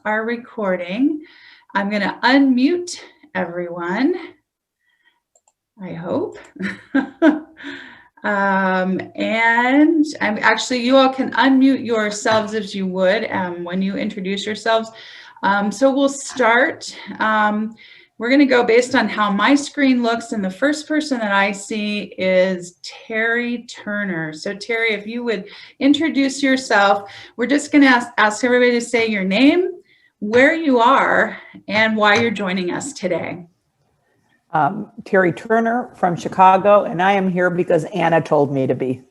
our recording. I'm going to unmute everyone, I hope. And I'm actually, you all can unmute yourselves if you would when you introduce yourselves. So we'll start. We're going to go based on how my screen looks, and the first person that I see is Terry Turner. So Terry, if you would introduce yourself. We're just going to ask everybody to say your name, where you are, and why you're joining us today. Terry Turner from Chicago, and I am here because Anna told me to be.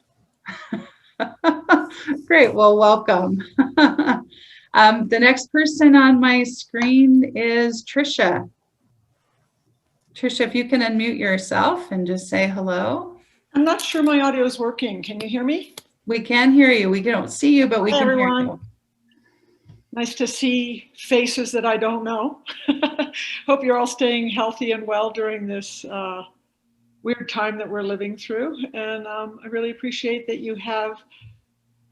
Great, well, welcome. The next person on my screen is Trisha. Trisha, if you can unmute yourself and just say hello. I'm not sure my audio is working. Can you hear me? We can hear you. We don't see you, but we can hear you. Nice to see faces that I don't know. Hope you're all staying healthy and well during this weird time that we're living through. And I really appreciate that you have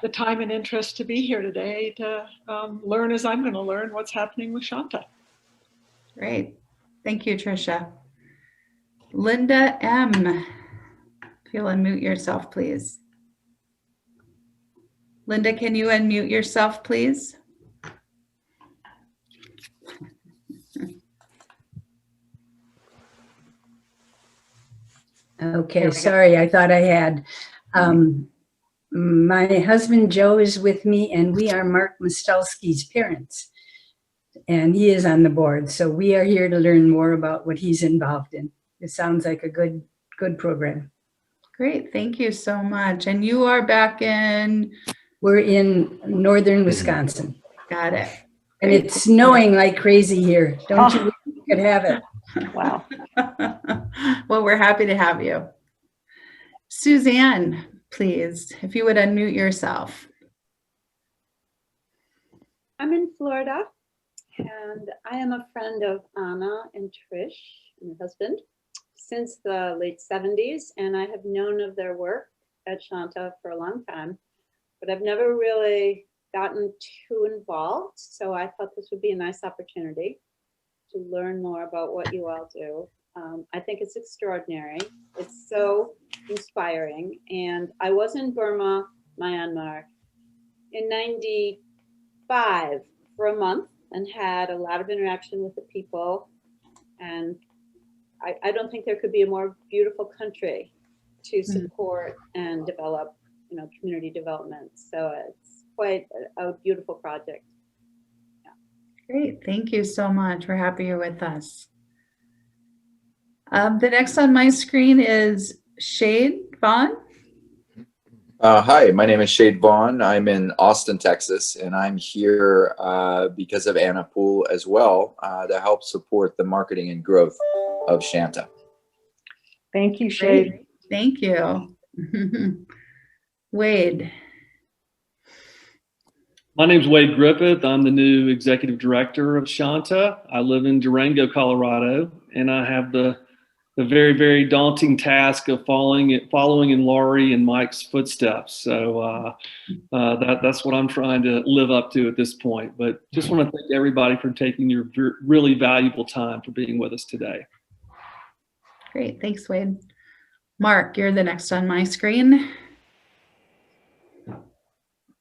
the time and interest to be here today to learn, as I'm going to learn, what's happening with Shanta. Great. Thank you, Trisha. Linda M. If you'll unmute yourself, please. Linda, can you unmute yourself, please? Okay, sorry, I thought I had. My husband Joe is with me, and we are Mark Mostelski's parents, and he is on the board. So we are here to learn more about what he's involved in. It sounds like a good program. Great, thank you so much. And you are back in? We're in northern Wisconsin. Got it. And it's snowing like crazy here. Don't you wish you could have it? Wow. Well, we're happy to have you. Suzanne, please, if you would unmute yourself. I'm in Florida, and I am a friend of Anna and Trish, and her husband, since the late 70s, and I have known of their work at Shanta for a long time, but I've never really gotten too involved, so I thought this would be a nice opportunity to learn more about what you all do. I think it's extraordinary. It's so inspiring, and I was in Burma, Myanmar, in '95 for a month and had a lot of interaction with the people, and I don't think there could be a more beautiful country to support and develop, community development. So it's quite a beautiful project. Yeah. Great, thank you so much. We're happy you're with us. The next on my screen is Shade Vaughn. Hi, my name is Shade Vaughn. I'm in Austin, Texas, and I'm here because of Anna Poole as well to help support the marketing and growth of Shanta. Thank you, Shade. Great. Thank you. Wade. My name's Wade Griffith. I'm the new executive director of Shanta. I live in Durango, Colorado, and I have the very, very daunting task of following in Laurie and Mike's footsteps. So that's what I'm trying to live up to at this point. But just want to thank everybody for taking your really valuable time for being with us today. Great, thanks, Wade. Mark, you're the next on my screen.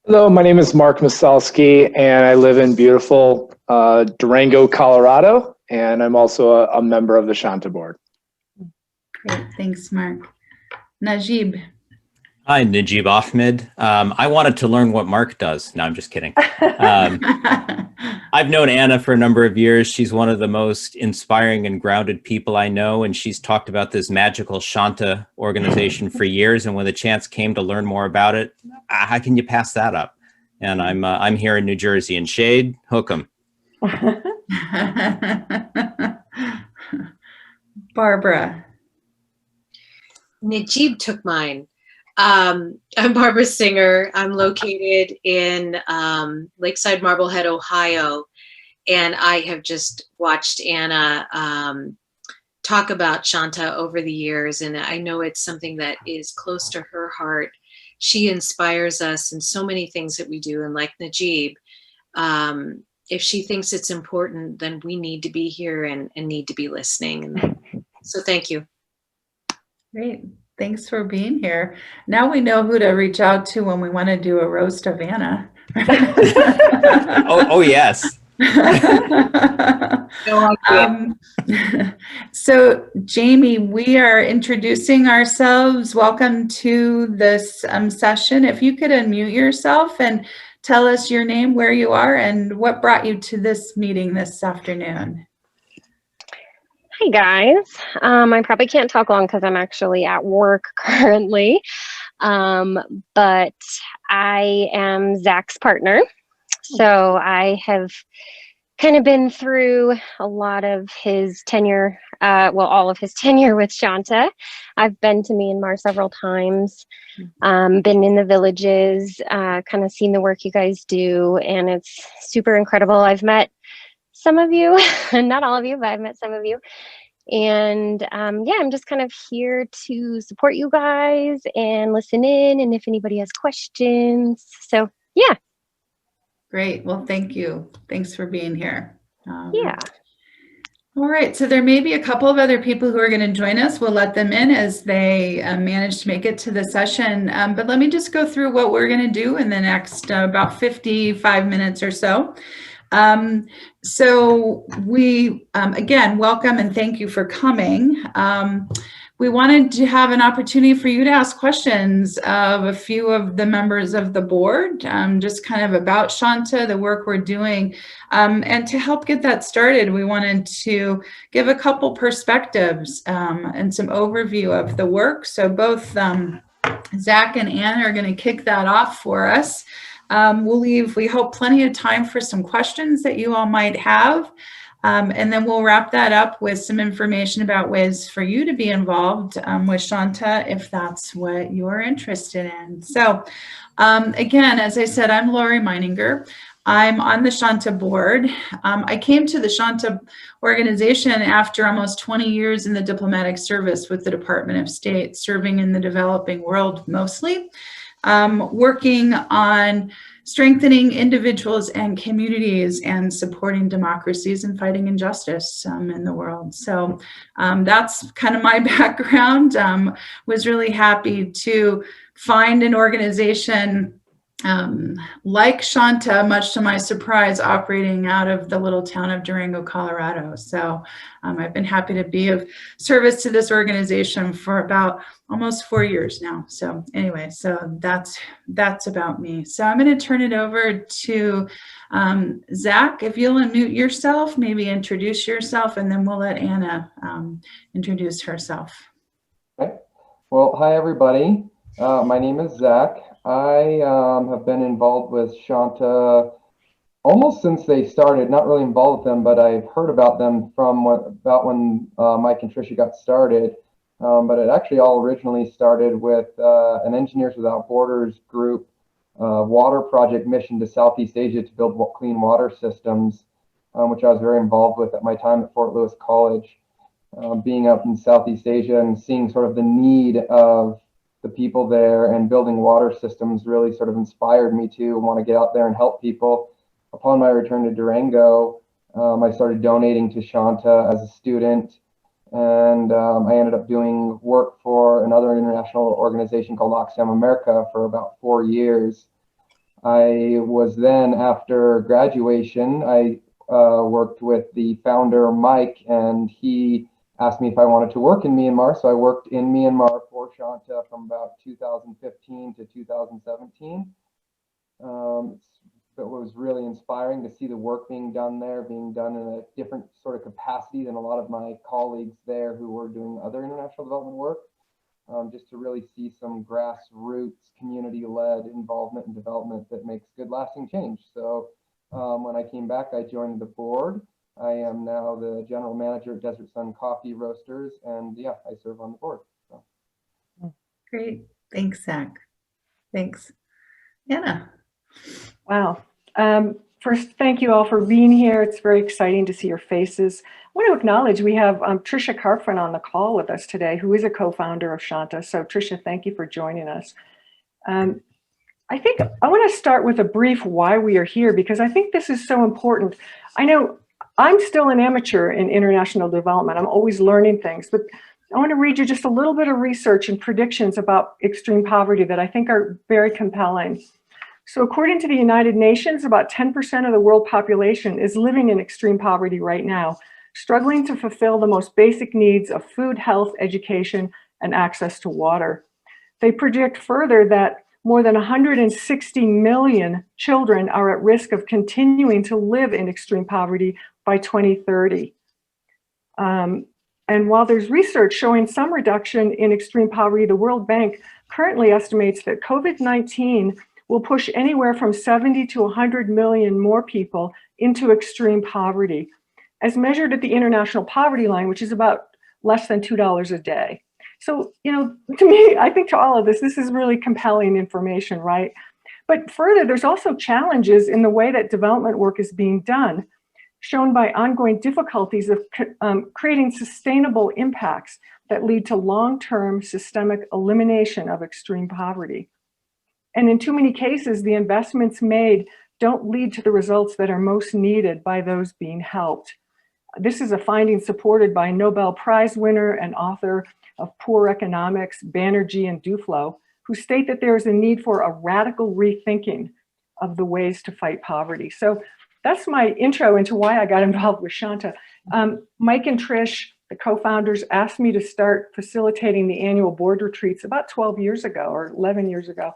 Hello, my name is Mark Masalski, and I live in beautiful Durango, Colorado, and I'm also a member of the Shanta board. Great, thanks, Mark. Najib. Hi, Najib Ahmed. I wanted to learn what Mark does. No, I'm just kidding. I've known Anna for a number of years. She's one of the most inspiring and grounded people I know, and she's talked about this magical Shanta organization for years. And when the chance came to learn more about it, how can you pass that up? And I'm here in New Jersey. And Shade, hook 'em. Barbara. Najib took mine. I'm Barbara Singer. I'm located in Lakeside Marblehead, Ohio, and I have just watched Anna talk about Shanta over the years, and I know it's something that is close to her heart. She inspires us in so many things that we do, and like Najib, if she thinks it's important, then we need to be here and need to be listening. And so thank you. Great. Thanks for being here. Now we know who to reach out to when we want to do a roast of Anna. Oh, yes. So Jamie, we are introducing ourselves. Welcome to this session. If you could unmute yourself and tell us your name, where you are, and what brought you to this meeting this afternoon. Hi guys. I probably can't talk long because I'm actually at work currently. But I am Zach's partner. So I have kind of been through a lot of his tenure, all of his tenure with Shanta. I've been to Myanmar several times, been in the villages, kind of seen the work you guys do, and it's super incredible. I've met some of you, not all of you, but I've met some of you. And yeah, I'm just kind of here to support you guys and listen in, and if anybody has questions. So yeah. Great. Well, thank you. Thanks for being here. Yeah. All right. So there may be a couple of other people who are going to join us. We'll let them in as they manage to make it to the session. But let me just go through what we're going to do in the next about 55 minutes or so. So we, again, welcome and thank you for coming. We wanted to have an opportunity for you to ask questions of a few of the members of the board, just kind of about Shanta, the work we're doing. And to help get that started, we wanted to give a couple perspectives and some overview of the work. So both Zach and Anna are going to kick that off for us. We'll leave, we hope, plenty of time for some questions that you all might have. And then we'll wrap that up with some information about ways for you to be involved with Shanta if that's what you're interested in. So again, as I said, I'm Lori Meininger. I'm on the Shanta board. I came to the Shanta organization after almost 20 years in the diplomatic service with the Department of State, serving in the developing world mostly. Working on strengthening individuals and communities and supporting democracies and fighting injustice in the world. So that's kind of my background. Was really happy to find an organization like Shanta, much to my surprise, operating out of the little town of Durango, Colorado. So I've been happy to be of service to this organization for about almost 4 years now. So anyway, so that's about me. So I'm going to turn it over to Zach. If you'll unmute yourself, maybe introduce yourself, and then we'll let Anna introduce herself. Okay. Well, hi everybody. My name is Zach. I have been involved with Shanta almost since they started. Not really involved with them, but I've heard about them from about when Mike and Tricia got started. But it actually all originally started with an Engineers Without Borders group water project mission to Southeast Asia to build clean water systems, which I was very involved with at my time at Fort Lewis College. Being up in Southeast Asia and seeing sort of the need of the people there and building water systems really sort of inspired me to want to get out there and help people. Upon my return to Durango, I started donating to Shanta as a student, and I ended up doing work for another international organization called Oxfam America for about 4 years. I was then, after graduation, I worked with the founder, Mike, and he asked me if I wanted to work in Myanmar. So I worked in Myanmar for Shanta from about 2015 to 2017. It was really inspiring to see the work being done there, being done in a different sort of capacity than a lot of my colleagues there who were doing other international development work. Just to really see some grassroots, community-led involvement and development that makes good lasting change. So when I came back, I joined the board. I am now the general manager at Desert Sun Coffee Roasters, and yeah, I serve on the board. So. Great. Thanks, Zach. Thanks. Anna. Wow. First, thank you all for being here. It's very exciting to see your faces. I want to acknowledge we have Tricia Carfrin on the call with us today, who is a co-founder of Shanta. So Tricia, thank you for joining us. I I think I want to start with a brief why we are here, because I think this is so important. I know I'm still an amateur in international development. I'm always learning things, but I want to read you just a little bit of research and predictions about extreme poverty that I think are very compelling. So according to the United Nations, about 10% of the world population is living in extreme poverty right now, struggling to fulfill the most basic needs of food, health, education, and access to water. They predict further that more than 160 million children are at risk of continuing to live in extreme poverty by 2030. And while there's research showing some reduction in extreme poverty, the World Bank currently estimates that COVID-19 will push anywhere from 70 to 100 million more people into extreme poverty, as measured at the international poverty line, which is about less than $2 a day. So, to me, I think to all of this is really compelling information, right? But further, there's also challenges in the way that development work is being done, shown by ongoing difficulties of creating sustainable impacts that lead to long-term systemic elimination of extreme poverty. And in too many cases, the investments made don't lead to the results that are most needed by those being helped. This is a finding supported by Nobel Prize winner and author of Poor Economics, Banerjee and Duflo, who state that there is a need for a radical rethinking of the ways to fight poverty. So that's my intro into why I got involved with Shanta. Mike and Trish, the co-founders, asked me to start facilitating the annual board retreats about 12 years ago or 11 years ago.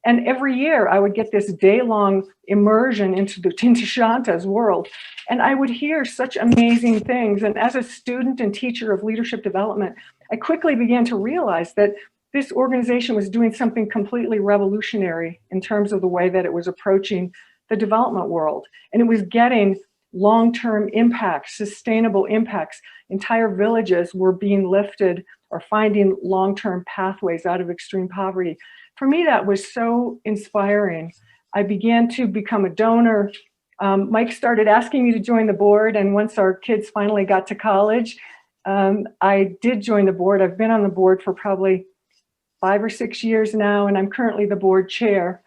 And every year I would get this day-long immersion into Shanta's world. And I would hear such amazing things. And as a student and teacher of leadership development, I quickly began to realize that this organization was doing something completely revolutionary in terms of the way that it was approaching the development world. And it was getting long-term impacts, sustainable impacts. Entire villages were being lifted or finding long-term pathways out of extreme poverty. For me, that was so inspiring. I began to become a donor. Mike started asking me to join the board, and once our kids finally got to college, I did join the board. I've been on the board for probably 5 or 6 years now, and I'm currently the board chair.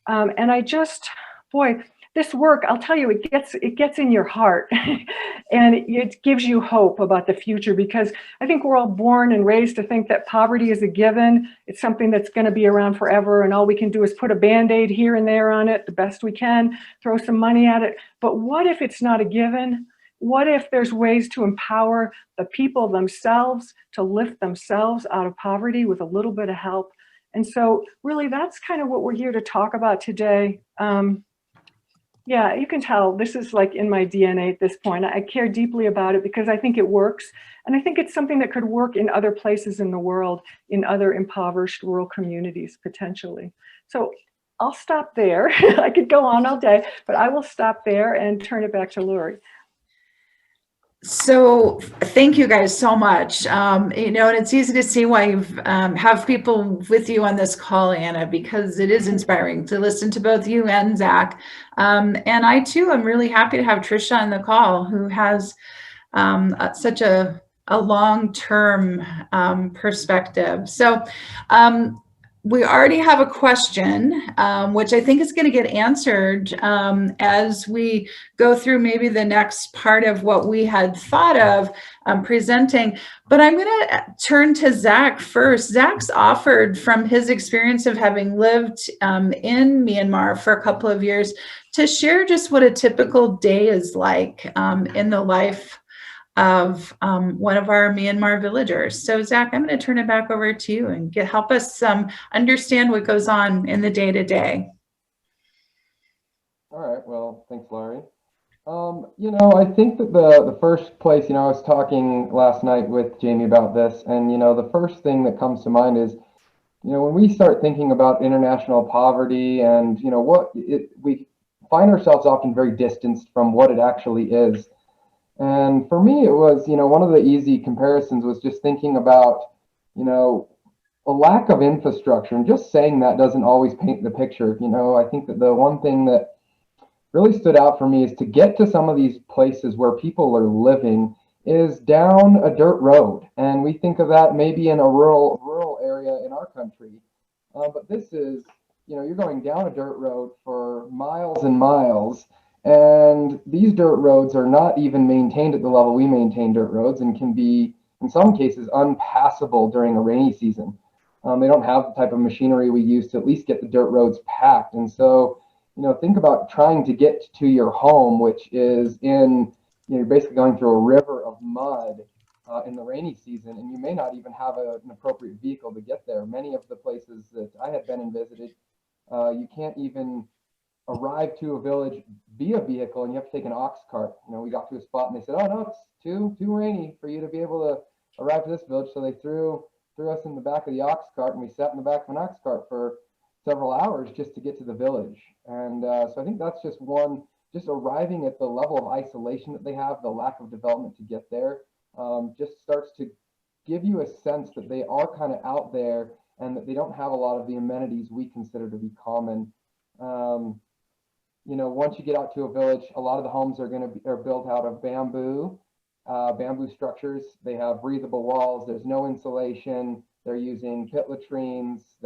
And I just, boy, this work, I'll tell you, it gets in your heart and it gives you hope about the future, because I think we're all born and raised to think that poverty is a given. It's something that's going to be around forever, and all we can do is put a Band-Aid here and there on it the best we can, throw some money at it. But what if it's not a given? What if there's ways to empower the people themselves to lift themselves out of poverty with a little bit of help? And so really that's kind of what we're here to talk about today. Yeah, you can tell this is like in my DNA at this point. I care deeply about it because I think it works. And I think it's something that could work in other places in the world, in other impoverished rural communities, potentially. So I'll stop there. I could go on all day, but I will stop there and turn it back to Lori. So thank you guys so much. And it's easy to see why you have people with you on this call, Anna, because it is inspiring to listen to both you and Zach. And I too am really happy to have Trisha on the call, who has such a long-term perspective. So we already have a question, which I think is going to get answered as we go through maybe the next part of what we had thought of presenting. But I'm going to turn to Zach first. Zach's offered, from his experience of having lived in Myanmar for a couple of years, to share just what a typical day is like in the life of one of our Myanmar villagers. So Zach, I'm going to turn it back over to you and help us understand what goes on in the day-to-day. All right, well, thanks, Laurie. I think that the first place, I was talking last night with Jamie about this, and, the first thing that comes to mind is, when we start thinking about international poverty and, we find ourselves often very distanced from what it actually is. And for me, it was, one of the easy comparisons was just thinking about, a lack of infrastructure. And just saying that doesn't always paint the picture. I think that the one thing that really stood out for me is to get to some of these places where people are living is down a dirt road. And we think of that maybe in a rural area in our country. But this is you're going down a dirt road for miles and miles, and these dirt roads are not even maintained at the level we maintain dirt roads, and can be, in some cases, unpassable during a rainy season. They don't have the type of machinery we use to at least get the dirt roads packed. And so, think about trying to get to your home, which is you're basically going through a river of mud in the rainy season, and you may not even have an appropriate vehicle to get there. Many of the places that I had been and visited, you can't even arrive to a village via vehicle, and you have to take an ox cart. We got to a spot and they said, "Oh no, it's too rainy for you to be able to arrive to this village." So they threw us in the back of the ox cart, and we sat in the back of an ox cart for several hours just to get to the village. And so I think that's just just arriving at the level of isolation that they have, the lack of development to get there, just starts to give you a sense that they are kind of out there, and that they don't have a lot of the amenities we consider to be common. Once you get out to a village, a lot of the homes are built out of bamboo structures. They have breathable walls. There's no insulation. They're using pit latrines.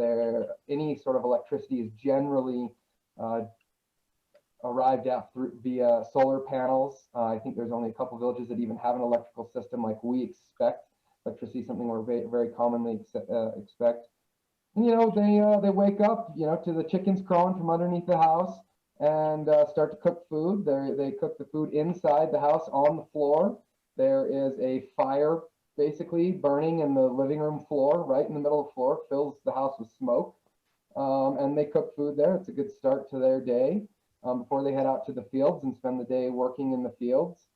Any sort of electricity is generally arrived at via solar panels. I think there's only a couple villages that even have an electrical system like we expect. Electricity is something we're very, very commonly expect. And, they wake up, to the chickens crowing from underneath the house, and start to cook food. They cook the food inside the house on the floor. There is a fire basically burning in the living room floor, right in the middle of the floor, fills the house with smoke. And they cook food there. It's a good start to their day before they head out to the fields and spend the day working in the fields.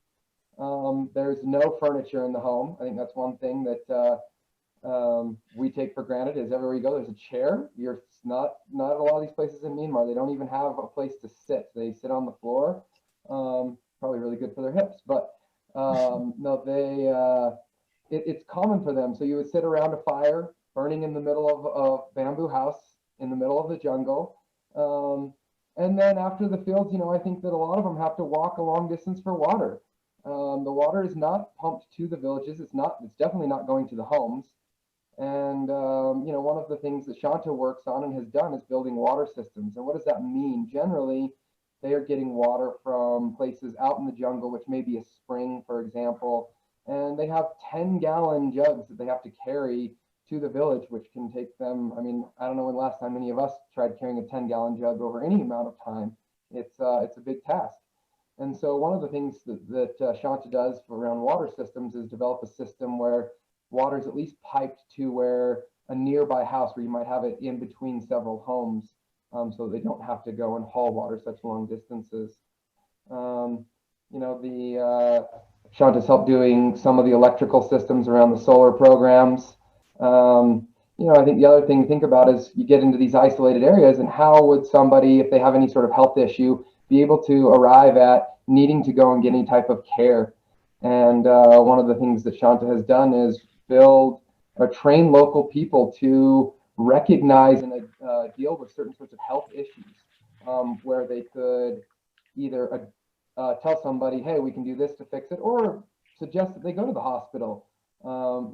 There's no furniture in the home. I think that's one thing that we take for granted, is everywhere you go, there's a chair. You're not a lot of these places in Myanmar, they don't even have a place to sit. They sit on the floor. Probably really good for their hips, but no, it's common for them. So you would sit around a fire burning in the middle of a bamboo house in the middle of the jungle. And then after the fields, I think that a lot of them have to walk a long distance for water. The water is not pumped to the villages. It's definitely not going to the homes. And, one of the things that Shanta works on and has done is building water systems. And what does that mean? Generally, they are getting water from places out in the jungle, which may be a spring, for example. And they have 10-gallon jugs that they have to carry to the village, which can take them, I don't know when last time any of us tried carrying a 10-gallon jug over any amount of time. It's a big task. And so one of the things that Shanta does around water systems is develop a system where water is at least piped to where a nearby house, where you might have it in between several homes, so they don't have to go and haul water such long distances. Shanta's helped doing some of the electrical systems around the solar programs. I think the other thing to think about is you get into these isolated areas, and how would somebody, if they have any sort of health issue, be able to arrive at needing to go and get any type of care. And one of the things that Shanta has done is build or train local people to recognize and deal with certain sorts of health issues, where they could either tell somebody, hey, we can do this to fix it, or suggest that they go to the hospital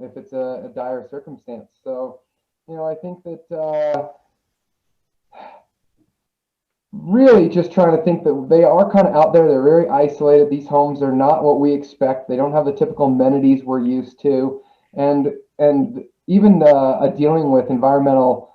if it's a dire circumstance. So, I think that really just trying to think that they are kind of out there. They're very isolated. These homes are not what we expect. They don't have the typical amenities we're used to. And even dealing with environmental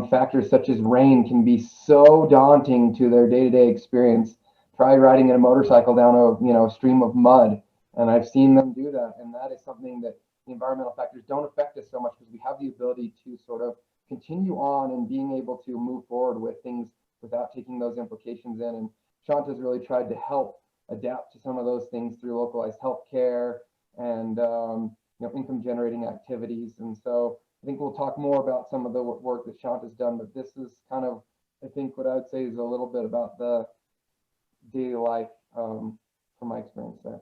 factors such as rain can be so daunting to their day-to-day experience. Try riding in a motorcycle down a stream of mud. And I've seen them do that. And that is something that the environmental factors don't affect us so much, because we have the ability to sort of continue on and being able to move forward with things without taking those implications in. And Shanta's really tried to help adapt to some of those things through localized healthcare and income generating activities. And so I think we'll talk more about some of the work that Shanta's done, but this is kind of, I think, what I would say is a little bit about the daily life from my experience there.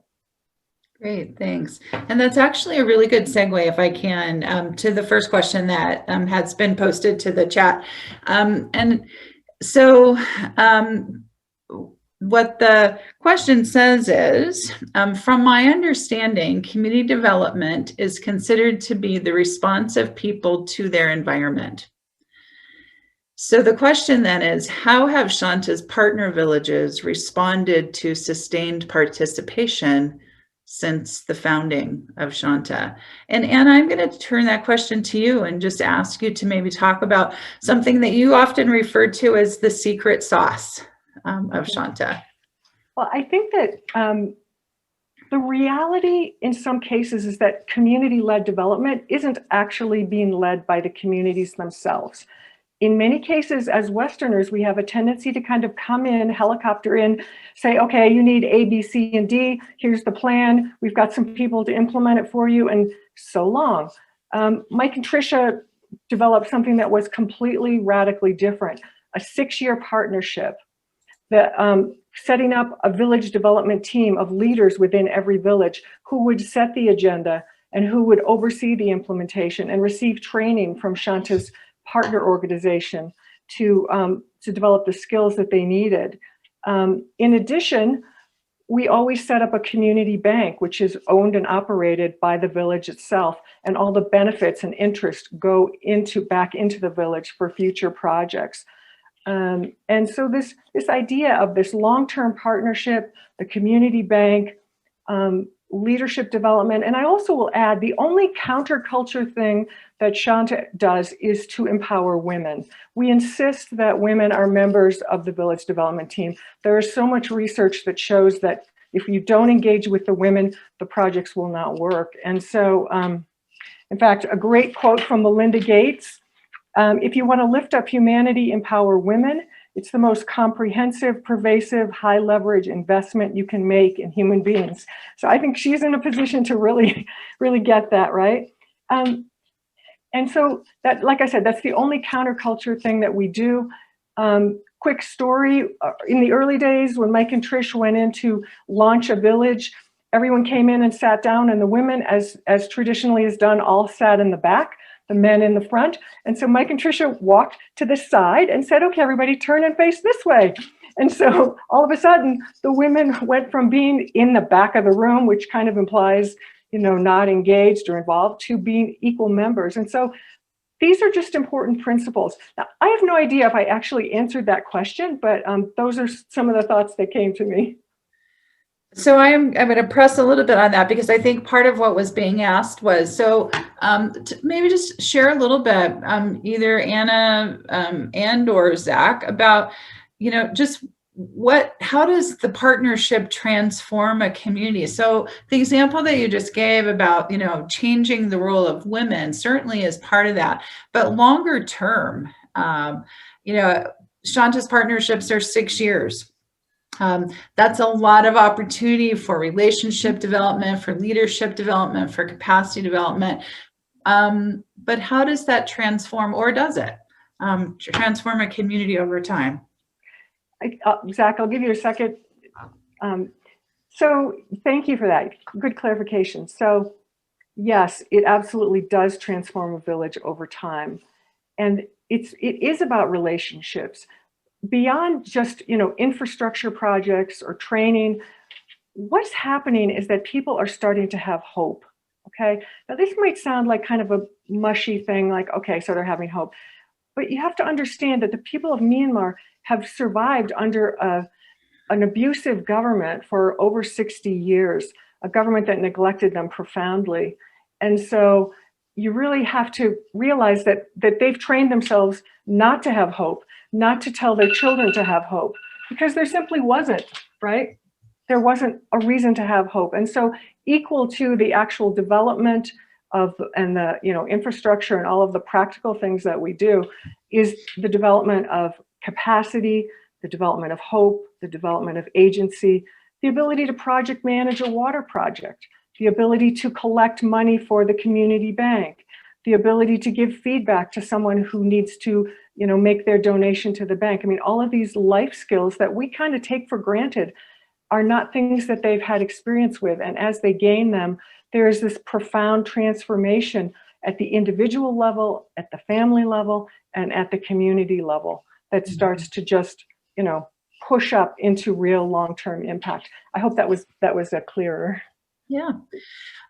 Great, thanks. And that's actually a really good segue, if I can, to the first question that has been posted to the chat. And so what the question says is, from my understanding, community development is considered to be the response of people to their environment. So the question then is, how have Shanta's partner villages responded to sustained participation since the founding of Shanta? And Anna, I'm going to turn that question to you and just ask you to maybe talk about something that you often refer to as the secret sauce of Shanta. Well, I think that the reality in some cases is that community-led development isn't actually being led by the communities themselves. In many cases, as Westerners, we have a tendency to kind of come in, helicopter in, say, okay, you need A, B, C, and D. Here's the plan. We've got some people to implement it for you, and so long. Mike and Tricia developed something that was completely radically different, a 6-year partnership that setting up a village development team of leaders within every village who would set the agenda and who would oversee the implementation and receive training from Shanta's partner organization to develop the skills that they needed. In addition, we always set up a community bank, which is owned and operated by the village itself, and all the benefits and interest go back into the village for future projects. And so this idea of this long-term partnership, the community bank, leadership development, and I also will add, the only counterculture thing that Shanta does is to empower women. We insist that women are members of the village development team. There is so much research that shows that if you don't engage with the women, the projects will not work. And so, in fact, a great quote from Melinda Gates, if you want to lift up humanity, empower women. It's the most comprehensive, pervasive, high leverage investment you can make in human beings. So I think she's in a position to really, really get that, right? And so that, like I said, that's the only counterculture thing that we do. Quick story, in the early days when Mike and Trish went in to launch a village, everyone came in and sat down, and the women, as traditionally is done, all sat in the back, the men in the front. And so Mike and Tricia walked to the side and said, okay, everybody turn and face this way. And so all of a sudden, the women went from being in the back of the room, which kind of implies, you know, not engaged or involved, to being equal members. And so these are just important principles. Now, I have no idea if I actually answered that question, but those are some of the thoughts that came to me. So I'm going to press a little bit on that, because I think part of what was being asked was, so maybe just share a little bit, either Anna and or Zach, about, you know, just how does the partnership transform a community? So the example that you just gave about, you know, changing the role of women certainly is part of that, but longer term, you know, Shanta's partnerships are 6 years. That's a lot of opportunity for relationship development, for leadership development, for capacity development. But how does that transform, or does it transform a community over time? Zach, I'll give you a second. So thank you for that. Good clarification. So yes, it absolutely does transform a village over time. And it is about relationships. Beyond just, you know, infrastructure projects or training, what's happening is that people are starting to have hope. Okay, now this might sound like kind of a mushy thing, like, okay, so they're having hope, but you have to understand that the people of Myanmar have survived under an abusive government for over 60 years, a government that neglected them profoundly. And so you really have to realize that they've trained themselves not to have hope, not to tell their children to have hope, because there simply wasn't, right? There wasn't a reason to have hope. And so equal to the actual development of, and the, you know, infrastructure and all of the practical things that we do, is the development of capacity, the development of hope, the development of agency, the ability to project manage a water project, the ability to collect money for the community bank, the ability to give feedback to someone who needs to, you know, make their donation to the bank. I mean, all of these life skills that we kind of take for granted are not things that they've had experience with. And as they gain them, there is this profound transformation at the individual level, at the family level, and at the community level that starts to just, you know, push up into real long-term impact. I hope that was clearer. Yeah.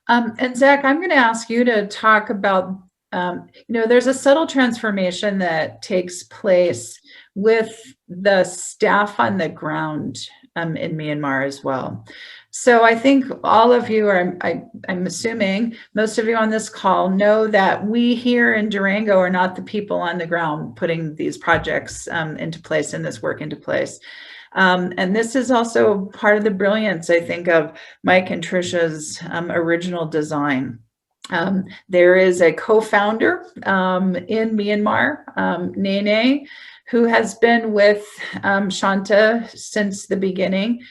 And Zach, I'm going to ask you to talk about there's a subtle transformation that takes place with the staff on the ground in Myanmar as well. So I think all of you are, I'm assuming most of you on this call know that we here in Durango are not the people on the ground putting these projects into place and this work into place. And this is also part of the brilliance, I think, of Mike and Trisha's original design. There is a co-founder in Myanmar, Nene, who has been with Shanta since the beginning,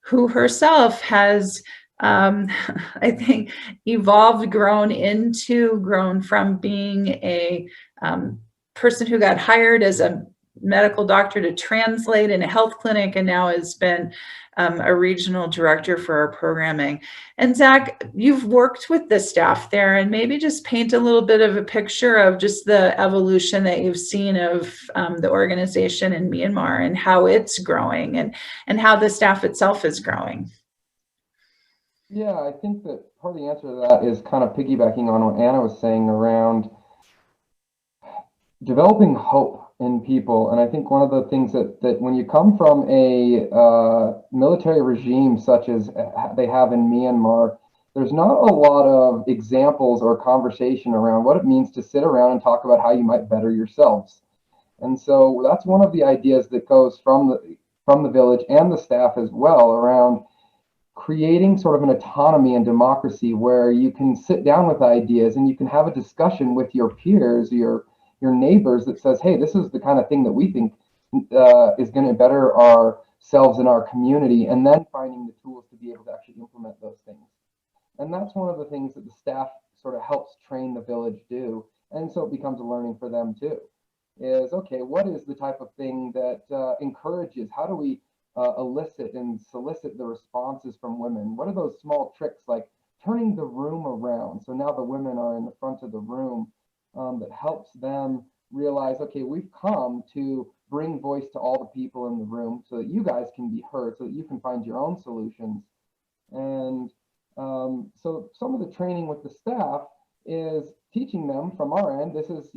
who herself has, I think, evolved, grown from being a person who got hired as a medical doctor to translate in a health clinic, and now has been a regional director for our programming. And Zach, you've worked with the staff there, and maybe just paint a little bit of a picture of just the evolution that you've seen of the organization in Myanmar and how it's growing, and how the staff itself is growing. Yeah, I think that part of the answer to that is kind of piggybacking on what Anna was saying around developing hope in people. And I think one of the things that when you come from a military regime such as they have in Myanmar, there's not a lot of examples or conversation around what it means to sit around and talk about how you might better yourselves. And so that's one of the ideas that goes from the village and the staff as well, around creating sort of an autonomy and democracy where you can sit down with ideas and you can have a discussion with your peers, your neighbors, that says, hey, this is the kind of thing that we think is going to better ourselves and our community, and then finding the tools to be able to actually implement those things. And that's one of the things that the staff sort of helps train the village do. And so it becomes a learning for them too, is, okay, what is the type of thing that encourages, how do we elicit and solicit the responses from women? What are those small tricks, like turning the room around, so now the women are in the front of the room, that helps them realize, okay, we've come to bring voice to all the people in the room so that you guys can be heard, so that you can find your own solutions. And so some of the training with the staff is teaching them from our end, this is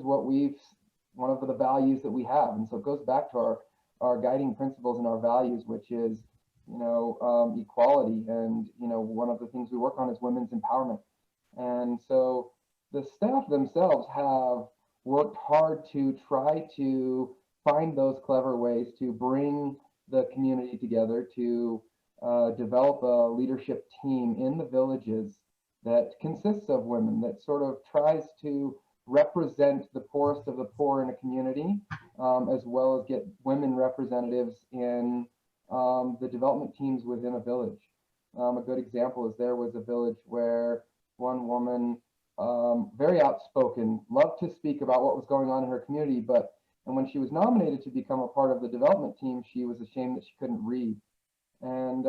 what one of the values that we have. And so it goes back to our guiding principles and our values, which is, equality. And, one of the things we work on is women's empowerment. And so the staff themselves have worked hard to try to find those clever ways to bring the community together, to develop a leadership team in the villages that consists of women, that sort of tries to represent the poorest of the poor in a community, as well as get women representatives in the development teams within a village. A good example is there was a village where one woman, very outspoken, loved to speak about what was going on in her community, and when she was nominated to become a part of the development team, she was ashamed that she couldn't read. And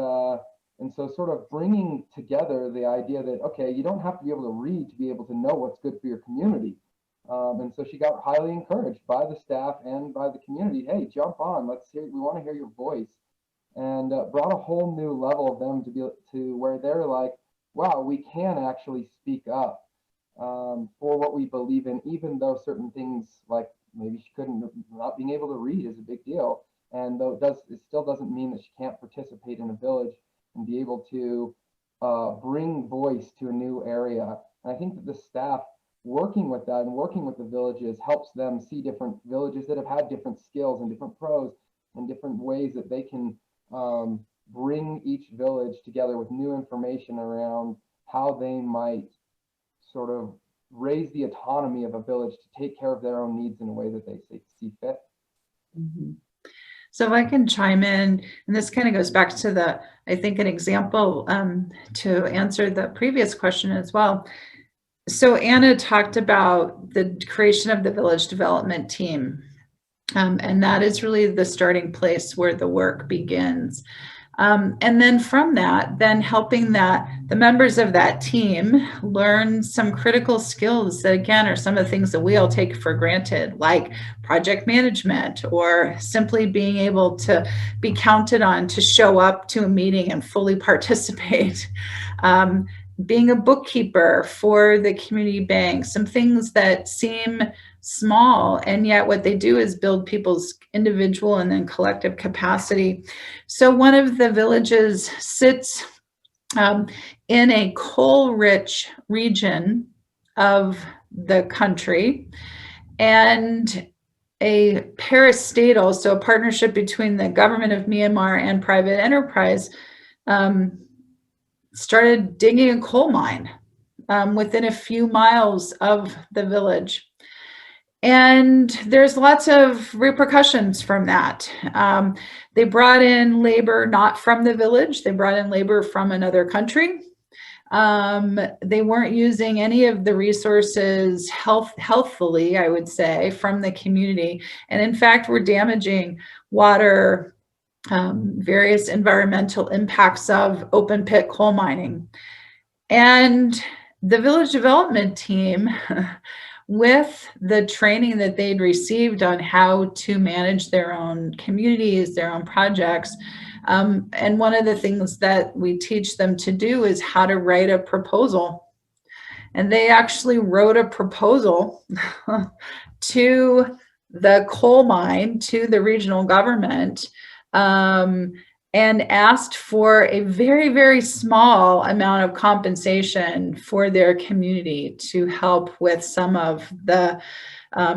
so sort of bringing together the idea that, okay, you don't have to be able to read to be able to know what's good for your community. And so she got highly encouraged by the staff and by the community. Hey, jump on, we want to hear your voice. And brought a whole new level of them to where they're like, wow, we can actually speak up for what we believe in, even though certain things, like maybe she not being able to read is a big deal. And though it still doesn't mean that she can't participate in a village and be able to bring voice to a new area. And I think that the staff working with that and working with the villages helps them see different villages that have had different skills and different pros and different ways that they can bring each village together with new information around how they might sort of raise the autonomy of a village to take care of their own needs in a way that they see fit. Mm-hmm. So if I can chime in, and this kind of goes back to I think an example to answer the previous question as well. So Anna talked about the creation of the village development team. And that is really the starting place where the work begins. And then from that, then helping the members of that team learn some critical skills that, again, are some of the things that we all take for granted, like project management, or simply being able to be counted on to show up to a meeting and fully participate. being a bookkeeper for the community bank, some things that seem small, and yet what they do is build people's individual and then collective capacity. So one of the villages sits in a coal-rich region of the country, and a parastatal, so a partnership between the government of Myanmar and private enterprise, started digging a coal mine within a few miles of the village. And there's lots of repercussions from that. They brought in labor not from the village, they brought in labor from another country. They weren't using any of the resources healthfully, I would say, from the community. And in fact, were damaging water, various environmental impacts of open pit coal mining. And the village development team, with the training that they'd received on how to manage their own communities, their own projects, and one of the things that we teach them to do is how to write a proposal. And they actually wrote a proposal to the coal mine, to the regional government, and asked for a very, very small amount of compensation for their community to help with some of the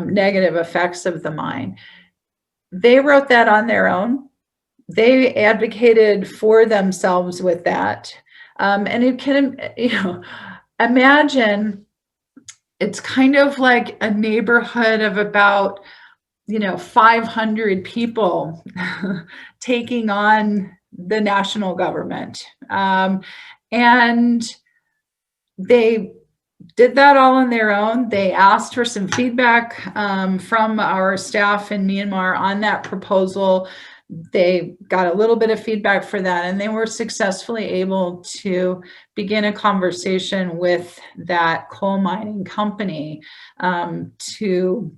negative effects of the mine. They wrote that on their own. They advocated for themselves with that. And you can, imagine it's kind of like a neighborhood of about 500 people taking on the national government. And they did that all on their own. They asked for some feedback from our staff in Myanmar on that proposal. They got a little bit of feedback for that, and they were successfully able to begin a conversation with that coal mining company to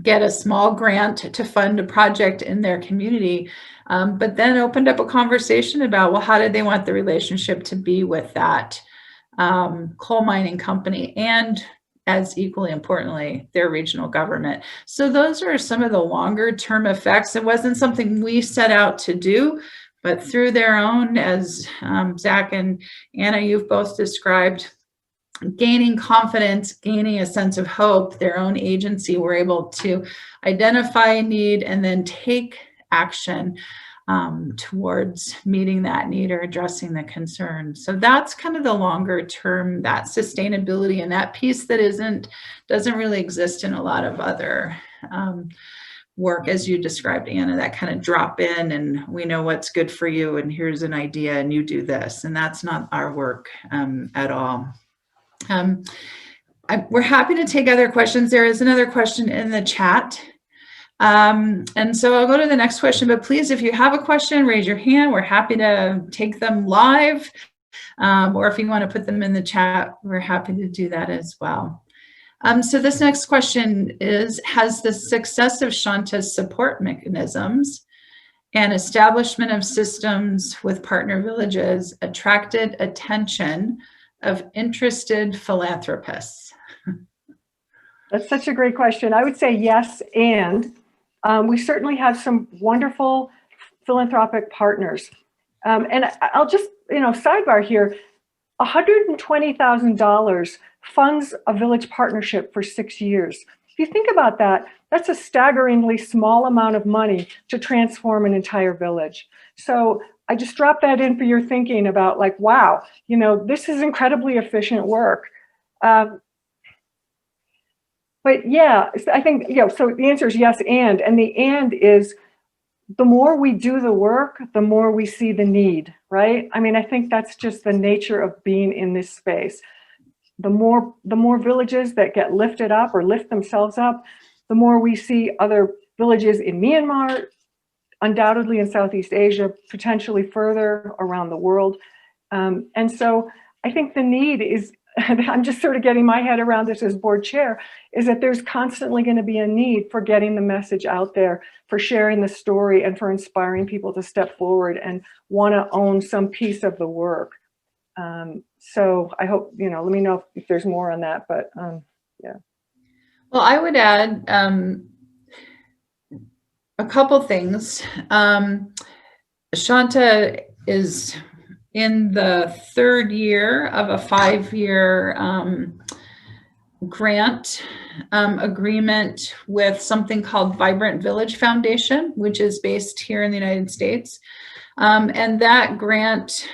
get a small grant to fund a project in their community, but then opened up a conversation about, well, how did they want the relationship to be with that coal mining company, and as equally importantly, their regional government. So those are some of the longer term effects. It wasn't something we set out to do, but through their own, as Zach and Anna, you've both described, gaining confidence, gaining a sense of hope, their own agency, were able to identify a need and then take action towards meeting that need or addressing the concern. So that's kind of the longer term, that sustainability and that piece that doesn't really exist in a lot of other work, as you described, Anna, that kind of drop in and we know what's good for you and here's an idea and you do this. And that's not our work at all. We're happy to take other questions. There is another question in the chat. And so I'll go to the next question, but please, if you have a question, raise your hand. We're happy to take them live. Or if you want to put them in the chat, we're happy to do that as well. So this next question is, has the success of Shanta's support mechanisms and establishment of systems with partner villages attracted attention of interested philanthropists? That's such a great question. I would say yes, and we certainly have some wonderful philanthropic partners. And I'll just, sidebar here, $120,000 funds a village partnership for 6 years. If you think about that, that's a staggeringly small amount of money to transform an entire village. So I just dropped that in for your thinking about, like, wow, this is incredibly efficient work. But yeah, I think, so the answer is yes, and the and is, the more we do the work, the more we see the need, right? I mean, I think that's just the nature of being in this space. The more villages that get lifted up or lift themselves up, the more we see other villages in Myanmar, undoubtedly in Southeast Asia, potentially further around the world. And so I think the need is, I'm just sort of getting my head around this as board chair, is that there's constantly going to be a need for getting the message out there, for sharing the story, and for inspiring people to step forward and want to own some piece of the work. So I hope, let me know if there's more on that, but yeah. Well, I would add a couple things. Shanta is in the third year of a 5-year grant agreement with something called Vibrant Village Foundation, which is based here in the United States. And that grant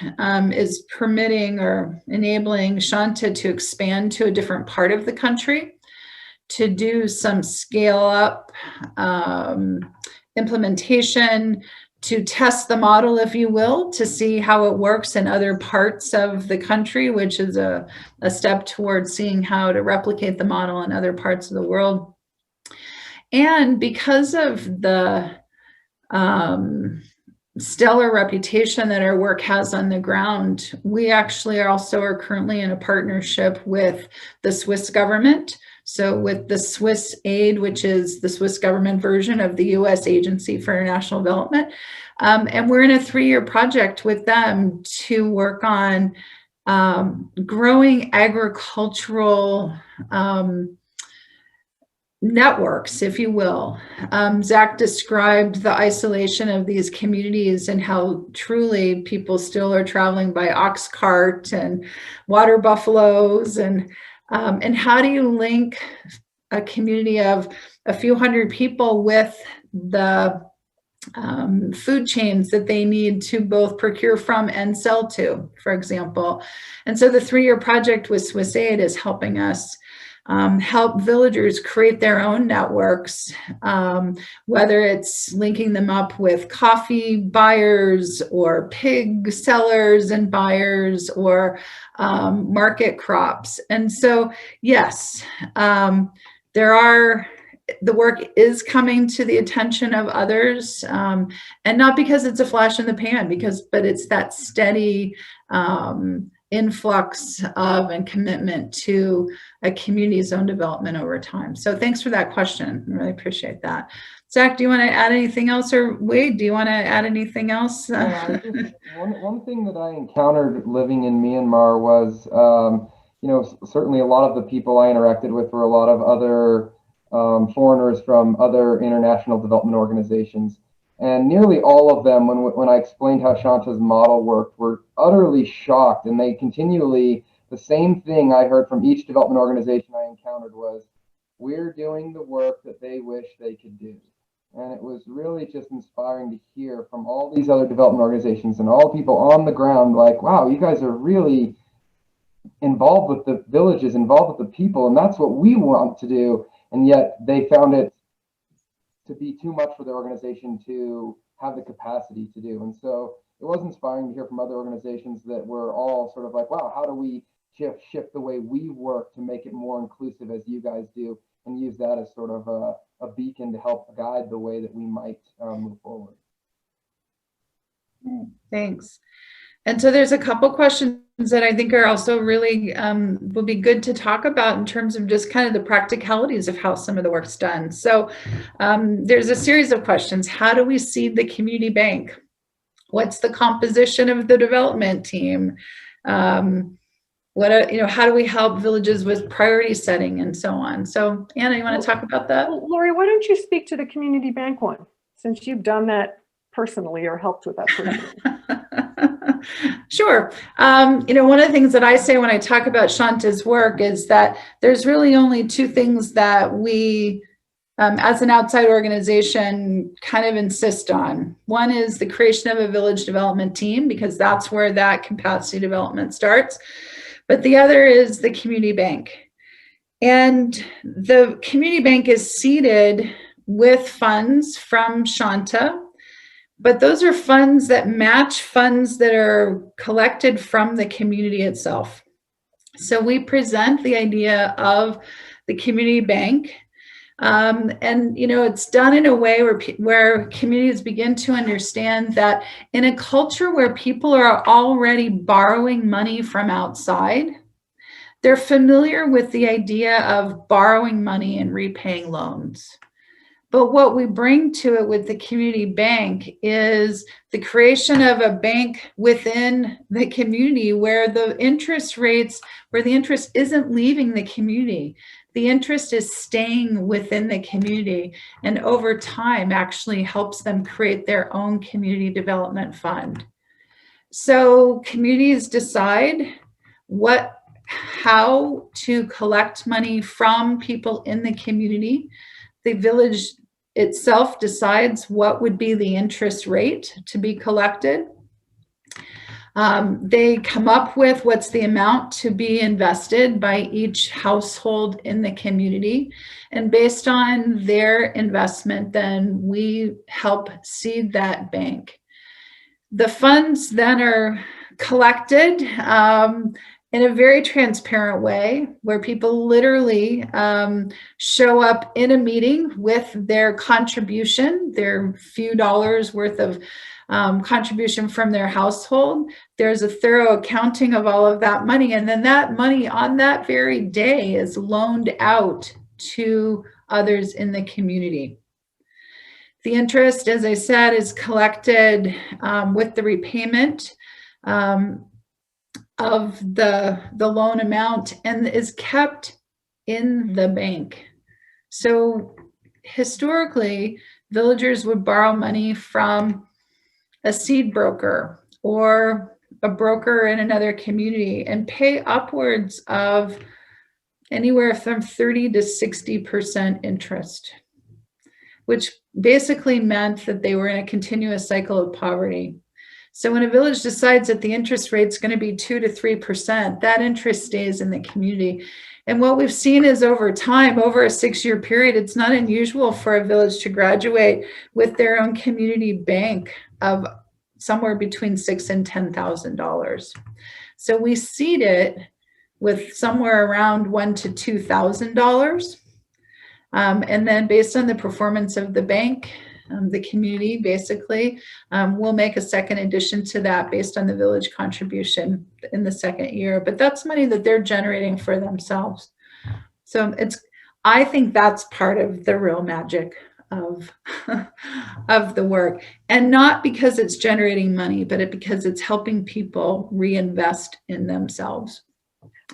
is permitting or enabling Shanta to expand to a different part of the country, to do some scale up implementation, to test the model, if you will, to see how it works in other parts of the country, which is a step towards seeing how to replicate the model in other parts of the world. And because of the stellar reputation that our work has on the ground, we actually are currently in a partnership with the Swiss government. So with the Swiss aid, which is the Swiss government version of the US Agency for International Development. And we're in a 3-year project with them to work on growing agricultural networks, if you will. Zach described the isolation of these communities and how truly people still are traveling by ox cart and water buffaloes, and how do you link a community of a few hundred people with the food chains that they need to both procure from and sell to, for example. And so the 3-year project with Swiss Aid is helping us help villagers create their own networks, whether it's linking them up with coffee buyers or pig sellers and buyers, or market crops. And so, yes, the work is coming to the attention of others, and not because it's a flash in the pan, but it's that steady influx of and commitment to a community's own development over time. So thanks for that question. I really appreciate that. Zach, do you want to add anything else, or Wade, do you want to add anything else? One thing that I encountered living in Myanmar was, certainly a lot of the people I interacted with were a lot of other foreigners from other international development organizations. And nearly all of them, when I explained how Shanta's model worked, were utterly shocked. And they continually, the same thing I heard from each development organization I encountered was, we're doing the work that they wish they could do. And it was really just inspiring to hear from all these other development organizations and all people on the ground, like, wow, you guys are really involved with the villages, involved with the people, and that's what we want to do. And yet they found it to be too much for their organization to have the capacity to do. And so it was inspiring to hear from other organizations that were all sort of like, wow, how do we shift the way we work to make it more inclusive as you guys do, and use that as sort of a beacon to help guide the way that we might move forward. Thanks. And so there's a couple questions that I think are also really will be good to talk about in terms of just kind of the practicalities of how some of the work's done. So there's a series of questions. How do we seed the community bank? What's the composition of the development team? How do we help villages with priority setting and so on? So Anna, you want to talk about that? Well, Lori, why don't you speak to the community bank one, since you've done that personally or helped with that personally? Sure. One of the things that I say when I talk about Shanta's work is that there's really only 2 things that we, as an outside organization, kind of insist on. One is the creation of a village development team, because that's where that capacity development starts. But the other is the community bank. And the community bank is seeded with funds from Shanta, but those are funds that match funds that are collected from the community itself. So we present the idea of the community bank, and it's done in a way where communities begin to understand that in a culture where people are already borrowing money from outside, they're familiar with the idea of borrowing money and repaying loans. But what we bring to it with the community bank is the creation of a bank within the community where the interest isn't leaving the community. The interest is staying within the community, and over time actually helps them create their own community development fund. So communities decide how to collect money from people in the community. The village itself decides what would be the interest rate to be collected. They come up with what's the amount to be invested by each household in the community. And based on their investment, then we help seed that bank. The funds then are collected in a very transparent way where people literally show up in a meeting with their contribution, their few dollars worth of contribution from their household. There's a thorough accounting of all of that money. And then that money on that very day is loaned out to others in the community. The interest, as I said, is collected with the repayment of the loan amount and is kept in the bank. So historically, villagers would borrow money from a seed broker or a broker in another community and pay upwards of anywhere from 30 to 60% interest, which basically meant that they were in a continuous cycle of poverty. So when a village decides that the interest rate is going to be 2 to 3%, that interest stays in the community. And what we've seen is over time, over a 6-year period, it's not unusual for a village to graduate with their own community bank of somewhere between $6,000 and $10,000. So we seed it with somewhere around $1,000 to $2,000. And then based on the performance of the bank, the community basically will make a second addition to that based on the village contribution in the second year. But that's money that they're generating for themselves. So I think that's part of the real magic of the work, and not because it's generating money, but because it's helping people reinvest in themselves.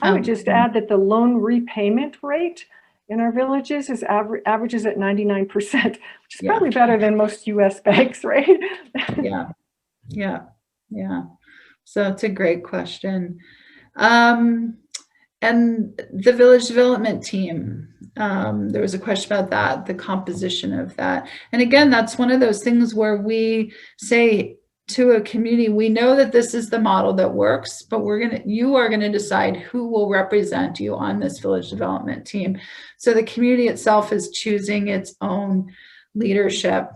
I would just add that the loan repayment rate in our villages is averages at 99%, which is probably better than most US banks, right? Yeah. So it's a great question. And the village development team, there was a question about that, the composition of that. And again, that's one of those things where we say to a community, we know that this is the model that works, but you are gonna decide who will represent you on this village development team. So the community itself is choosing its own leadership.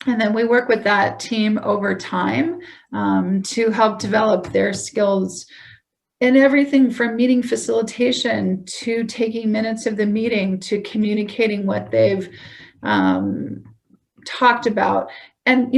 And then we work with that team over time to help develop their skills in everything from meeting facilitation to taking minutes of the meeting to communicating what they've talked about. And,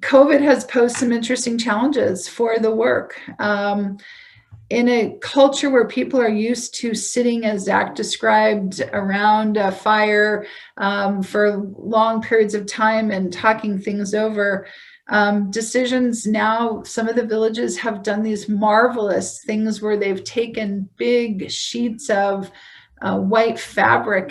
COVID has posed some interesting challenges for the work. In a culture where people are used to sitting, as Zach described, around a fire for long periods of time and talking things over, decisions now, some of the villages have done these marvelous things where they've taken big sheets of white fabric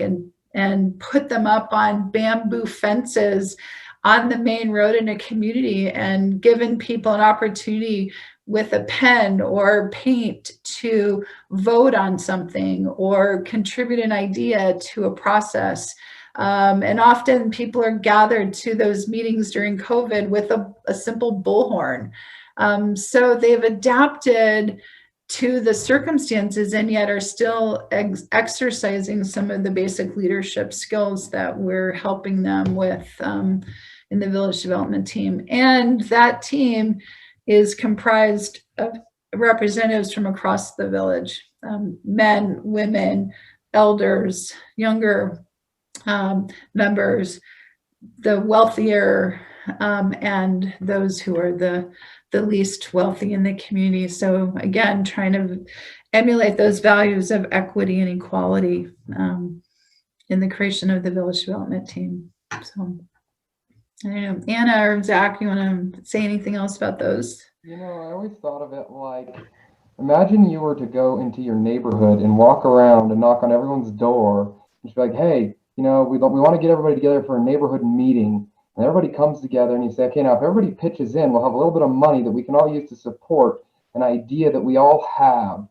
and put them up on bamboo fences on the main road in a community and given people an opportunity with a pen or paint to vote on something or contribute an idea to a process. And often people are gathered to those meetings during COVID with a simple bullhorn. So they've adapted to the circumstances and yet are still exercising some of the basic leadership skills that we're helping them with in the village development team. And that team is comprised of representatives from across the village, men, women, elders, younger members, the wealthier, and those who are the least wealthy in the community. So again, trying to emulate those values of equity and equality in the creation of the village development team. So I don't know, Anna or Zach, you want to say anything else about those? You know, I always thought of it like, imagine you were to go into your neighborhood and walk around and knock on everyone's door and just be like, hey, you know, we want to get everybody together for a neighborhood meeting. And everybody comes together and you say, okay, now if everybody pitches in, we'll have a little bit of money that we can all use to support an idea that we all have.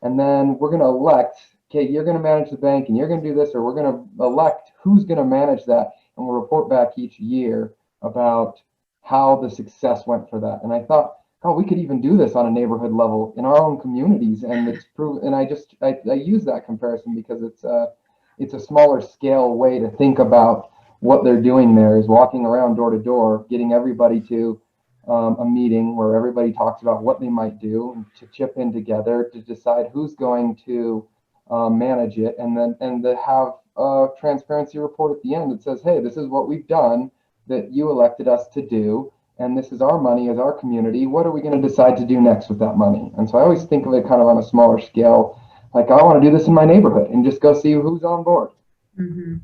And then we're going to elect, okay, you're going to manage the bank and you're going to do this, or we're going to elect who's going to manage that. And we'll report back each year about how the success went for that. And I thought, oh, we could even do this on a neighborhood level in our own communities, and it's proven. And I use that comparison because it's a smaller scale way to think about what they're doing there, is walking around door to door, getting everybody to a meeting where everybody talks about what they might do and to chip in together to decide who's going to manage it, and to have a transparency report at the end that says, hey, this is what we've done that you elected us to do, and this is our money as our community. What are we going to decide to do next with that money? And so I always think of it kind of on a smaller scale, like I want to do this in my neighborhood and just go see who's on board. Mm-hmm.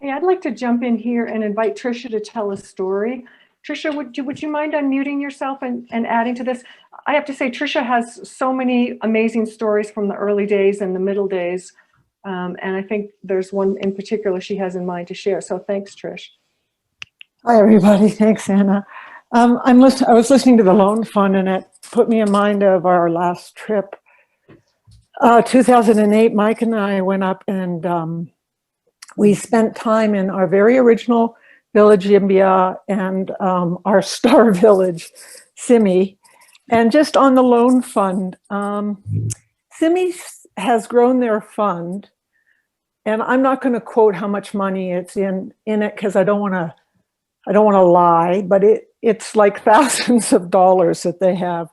Hey, I'd like to jump in here and invite Tricia to tell a story. Tricia, would you mind unmuting yourself and adding to this? I have to say, Tricia has so many amazing stories from the early days and the middle days. And I think there's one in particular she has in mind to share. So thanks, Trish. Hi, everybody. Thanks, Anna. I was listening to the Loan Fund, and it put me in mind of our last trip. 2008, Mike and I went up and we spent time in our very original village, Yimbia, and our star village, Simi. And just on the Loan Fund, Simi has grown their fund. And I'm not going to quote how much money it's in it because I don't want to lie, but it's like thousands of dollars that they have.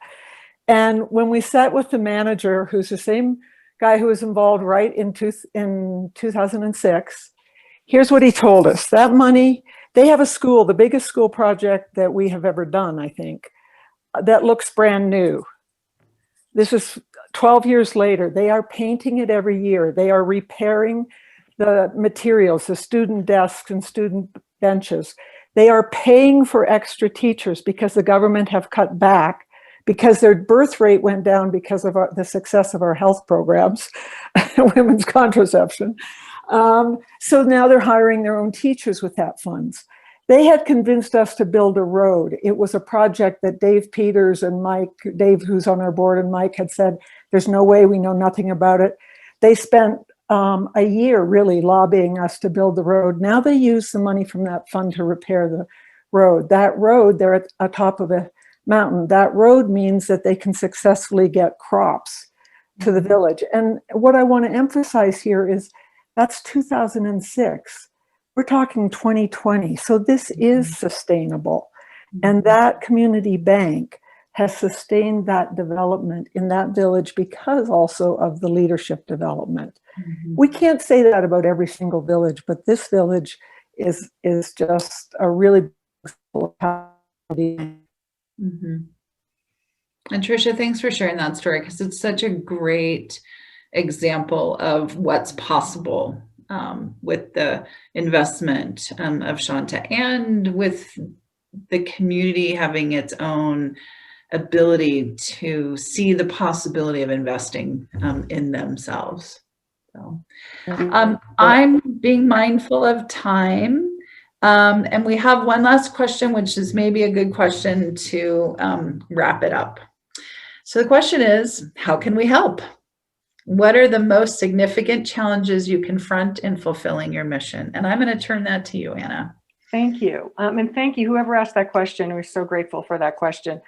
And when we sat with the manager, who's the same guy who was involved right in 2006, here's what he told us. That money, they have a school, the biggest school project that we have ever done, I think, that looks brand new. This is 12 years later. They are painting it every year. They are repairing the materials, the student desks and student benches. They are paying for extra teachers because the government have cut back, because their birth rate went down because of the success of our health programs, women's contraception. So now they're hiring their own teachers with that funds. They had convinced us to build a road. It was a project that Dave Peters and Dave, who's on our board, and Mike had said, there's no way, we know nothing about it. They spent a year really lobbying us to build the road. Now they use the money from that fund to repair the road. That road, they're at the top of a mountain. That road means that they can successfully get crops to the village. And what I want to emphasize here is that's 2006. We're talking 2020. So this is sustainable. And that community bank has sustained that development in that village because also of the leadership development. Mm-hmm. We can't say that about every single village, but this village is just a really mm-hmm. And Tricia, thanks for sharing that story, because it's such a great example of what's possible with the investment of Shanta, and with the community having its own ability to see the possibility of investing in themselves. So I'm being mindful of time. And we have one last question, which is maybe a good question to wrap it up. So the question is, how can we help? What are the most significant challenges you confront in fulfilling your mission? And I'm going to turn that to you, Anna. Thank you. And thank you, whoever asked that question. We're so grateful for that question.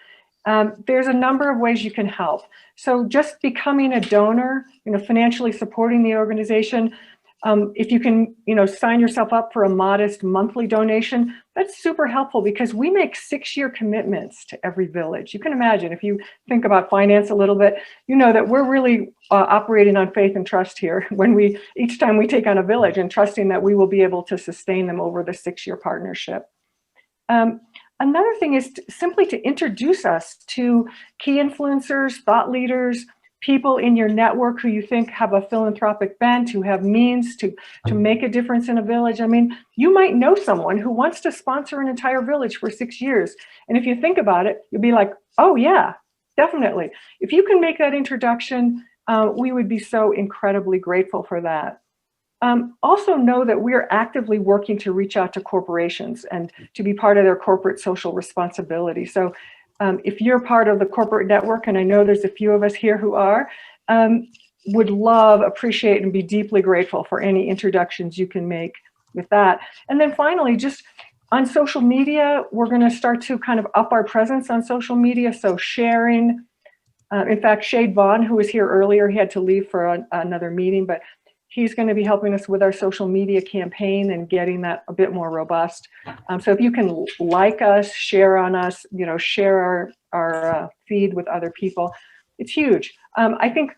There's a number of ways you can help. So just becoming a donor, financially supporting the organization. If you can, sign yourself up for a modest monthly donation, that's super helpful, because we make 6-year commitments to every village. You can imagine, if you think about finance a little bit, you know that we're really operating on faith and trust here each time we take on a village, and trusting that we will be able to sustain them over the 6-year partnership. Another thing is simply to introduce us to key influencers, thought leaders, people in your network who you think have a philanthropic bent, who have means to make a difference in a village. I mean, you might know someone who wants to sponsor an entire village for 6 years. And if you think about it, you'll be like, oh yeah, definitely. If you can make that introduction, we would be so incredibly grateful for that. Also know that we're actively working to reach out to corporations and to be part of their corporate social responsibility. So if you're part of the corporate network, and I know there's a few of us here who are, would love, appreciate, and be deeply grateful for any introductions you can make with that. And then finally, just on social media, we're going to start to kind of up our presence on social media. So sharing, in fact, Shade Vaughn, who was here earlier, he had to leave for another meeting, but he's going to be helping us with our social media campaign and getting that a bit more robust. So if you can like us, share on us, you know, share our feed with other people, it's huge. I think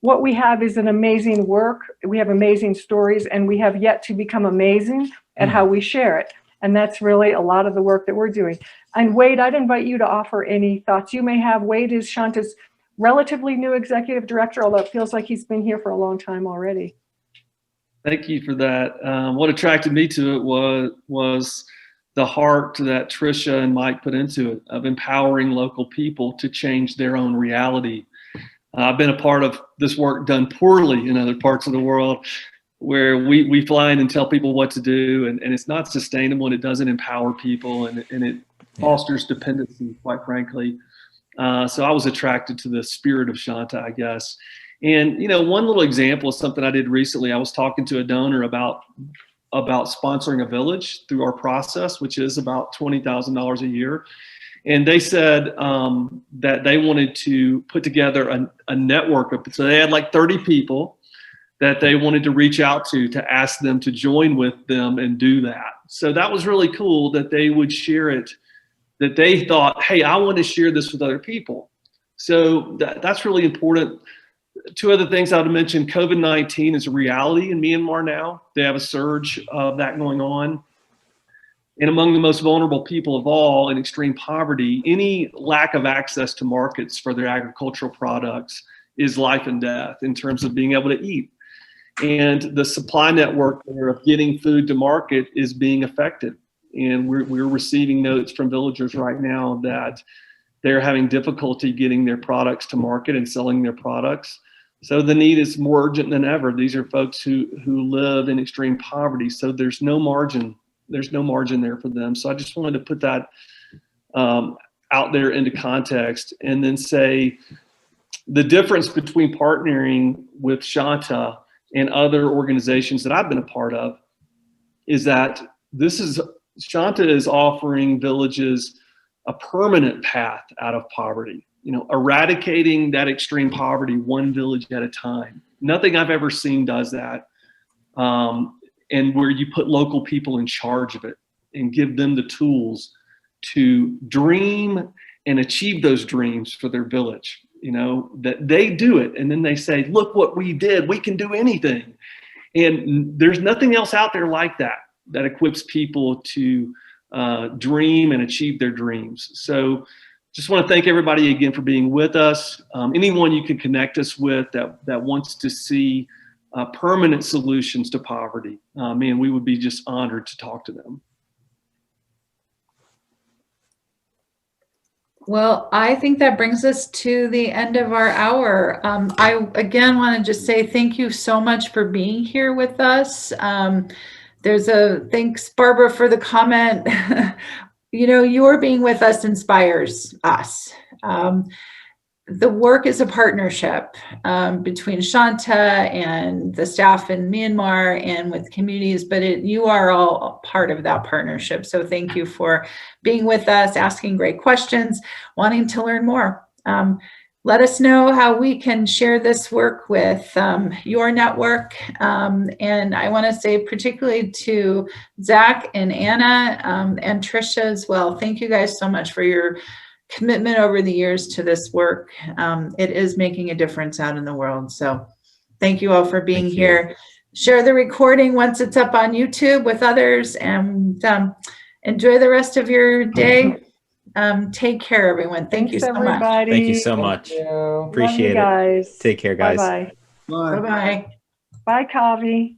what we have is an amazing work. We have amazing stories, and we have yet to become amazing at how we share it. And that's really a lot of the work that we're doing. And Wade, I'd invite you to offer any thoughts you may have. Wade is Shanta's relatively new executive director, although it feels like he's been here for a long time already. Thank you for that. What attracted me to it was the heart that Tricia and Mike put into it of empowering local people to change their own reality. I've been a part of this work done poorly in other parts of the world where we fly in and tell people what to do, and it's not sustainable, and it doesn't empower people, and it fosters dependency, quite frankly. So I was attracted to the spirit of Shanta, I guess. And, you know, one little example is something I did recently. I was talking to a donor about sponsoring a village through our process, which is about $20,000 a year. And they said that they wanted to put together a network of, so they had like 30 people that they wanted to reach out to ask them to join with them and do that. So that was really cool that they would share it, that they thought, hey, I want to share this with other people. So that's really important. Two other things I would mention, COVID-19 is a reality in Myanmar now. They have a surge of that going on. And among the most vulnerable people of all in extreme poverty, any lack of access to markets for their agricultural products is life and death in terms of being able to eat. And the supply network of getting food to market is being affected. And we're receiving notes from villagers right now that they're having difficulty getting their products to market and selling their products. So the need is more urgent than ever. These are folks who live in extreme poverty. So there's no margin. There's no margin there for them. So I just wanted to put that out there into context, and then say the difference between partnering with Shanta and other organizations that I've been a part of is that Shanta is offering villages a permanent path out of poverty, you know, eradicating that extreme poverty one village at a time. Nothing I've ever seen does that. And where you put local people in charge of it and give them the tools to dream and achieve those dreams for their village, you know, that they do it. And then they say, look what we did, we can do anything. And there's nothing else out there like that equips people to dream and achieve their dreams. So just want to thank everybody again for being with us. Anyone you can connect us with that wants to see permanent solutions to poverty, man, we would be just honored to talk to them. Well, I think that brings us to the end of our hour. I again want to just say thank you so much for being here with us. Thanks, Barbara, for the comment. You know, your being with us inspires us. The work is a partnership between Shanta and the staff in Myanmar and with communities, but you are all part of that partnership. So thank you for being with us, asking great questions, wanting to learn more. Let us know how we can share this work with your network. And I want to say particularly to Zach and Anna and Tricia as well. Thank you guys so much for your commitment over the years to this work. It is making a difference out in the world. So thank you all for being here. Share the recording once it's up on YouTube with others, and enjoy the rest of your day. Take care, everyone. Thank you Thanks, so much. everybody. Thank you so much. you. Love you Appreciate it. guys. Take care, guys. Bye-bye. Bye-bye. Bye, Kavi.